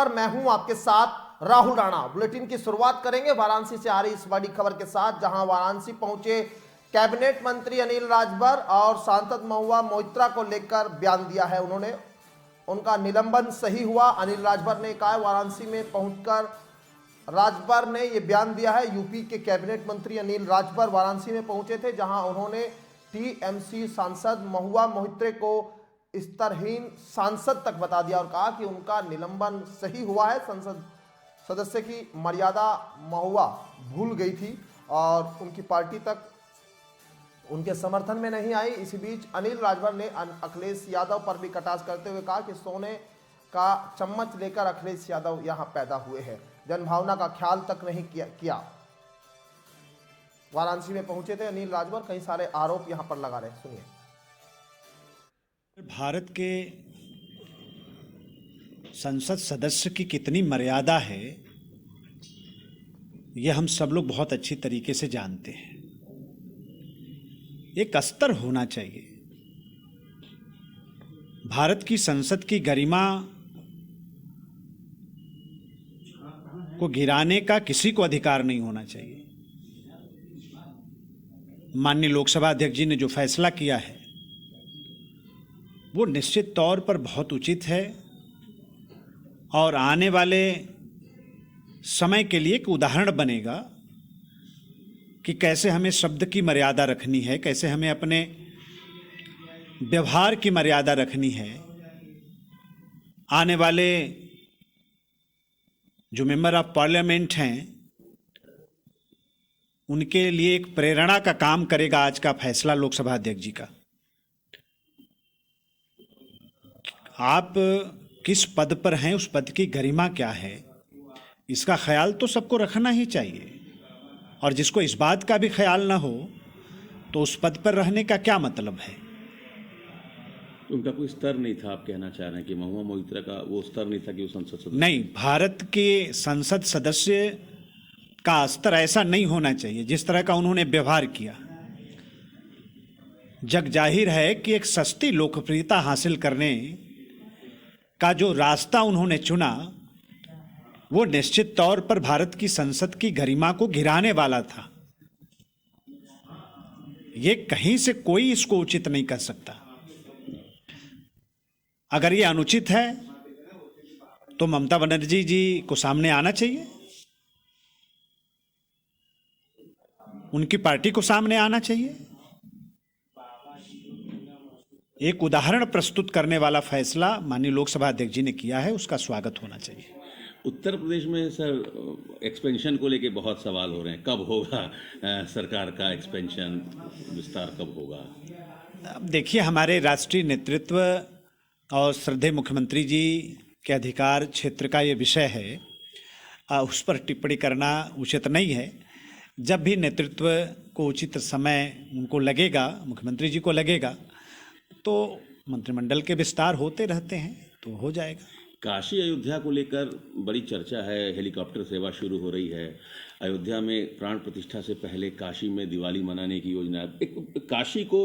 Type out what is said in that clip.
खबर, मैं हूं आपके साथ राहुल राणा। बुलेटिन की शुरुआत करेंगे वाराणसी से आ रही इस बड़ी खबर के साथ, जहां वाराणसी पहुंचे कैबिनेट मंत्री अनिल राजभर और सांसद महुआ मोइत्रा को लेकर बयान दिया है उन्होंने। उनका निलंबन सही हुआ, अनिल राजभर ने कहा। वाराणसी में पहुंचकर राजभर ने यह बयान दिया है। यूपी के कैबिनेट मंत्री अनिल राजभर वाराणसी में पहुंचे थे, जहां उन्होंने टीएमसी सांसद महुआ मोइत्रा को स्तरहीन सांसद तक बता दिया और कहा कि उनका निलंबन सही हुआ है। संसद सदस्य की मर्यादा महुआ भूल गई थी और उनकी पार्टी तक उनके समर्थन में नहीं आई। इसी बीच अनिल राजभर ने अखिलेश यादव पर भी कटाक्ष करते हुए कहा कि सोने का चम्मच लेकर अखिलेश यादव यहां पैदा हुए हैं, जनभावना का ख्याल तक नहीं किया। वाराणसी में पहुंचे थे अनिल राजभर, कई सारे आरोप यहां पर लगा रहे, सुनिए। भारत के संसद सदस्य की कितनी मर्यादा है, यह हम सब लोग बहुत अच्छी तरीके से जानते हैं। एक स्तर होना चाहिए। भारत की संसद की गरिमा को गिराने का किसी को अधिकार नहीं होना चाहिए। माननीय लोकसभा अध्यक्ष जी ने जो फैसला किया है वो निश्चित तौर पर बहुत उचित है और आने वाले समय के लिए एक उदाहरण बनेगा कि कैसे हमें शब्द की मर्यादा रखनी है, कैसे हमें अपने व्यवहार की मर्यादा रखनी है। आने वाले जो मेंबर ऑफ पार्लियामेंट हैं उनके लिए एक प्रेरणा का काम करेगा आज का फैसला लोकसभा अध्यक्ष जी का। आप किस पद पर हैं, उस पद की गरिमा क्या है, इसका ख्याल तो सबको रखना ही चाहिए। और जिसको इस बात का भी ख्याल ना हो तो उस पद पर रहने का क्या मतलब है। उनका कोई स्तर नहीं था, आप कहना चाह रहे हैं कि महुआ मोइत्रा का वो स्तर नहीं था कि वो संसद सदस्य? नहीं, भारत के संसद सदस्य का स्तर ऐसा नहीं होना चाहिए जिस तरह का उन्होंने व्यवहार किया। जग जाहिर है कि एक सस्ती लोकप्रियता हासिल करने का जो रास्ता उन्होंने चुना वो निश्चित तौर पर भारत की संसद की गरिमा को गिराने वाला था। ये कहीं से कोई इसको उचित नहीं कर सकता। अगर ये अनुचित है तो ममता बनर्जी जी को सामने आना चाहिए, उनकी पार्टी को सामने आना चाहिए। एक उदाहरण प्रस्तुत करने वाला फैसला माननीय लोकसभा अध्यक्ष जी ने किया है, उसका स्वागत होना चाहिए। उत्तर प्रदेश में सर एक्सपेंशन को लेके बहुत सवाल हो रहे हैं, कब होगा सरकार का एक्सपेंशन, विस्तार कब होगा? अब देखिए, हमारे राष्ट्रीय नेतृत्व और श्रद्धेय मुख्यमंत्री जी के अधिकार क्षेत्र का ये विषय है, उस पर टिप्पणी करना उचित नहीं है। जब भी नेतृत्व को उचित समय उनको लगेगा, मुख्यमंत्री जी को लगेगा, तो मंत्रिमंडल के विस्तार होते रहते हैं, तो हो जाएगा। काशी अयोध्या को लेकर बड़ी चर्चा है, हेलीकॉप्टर सेवा शुरू हो रही है। अयोध्या में प्राण प्रतिष्ठा से पहले काशी में दिवाली मनाने की योजना, एक काशी को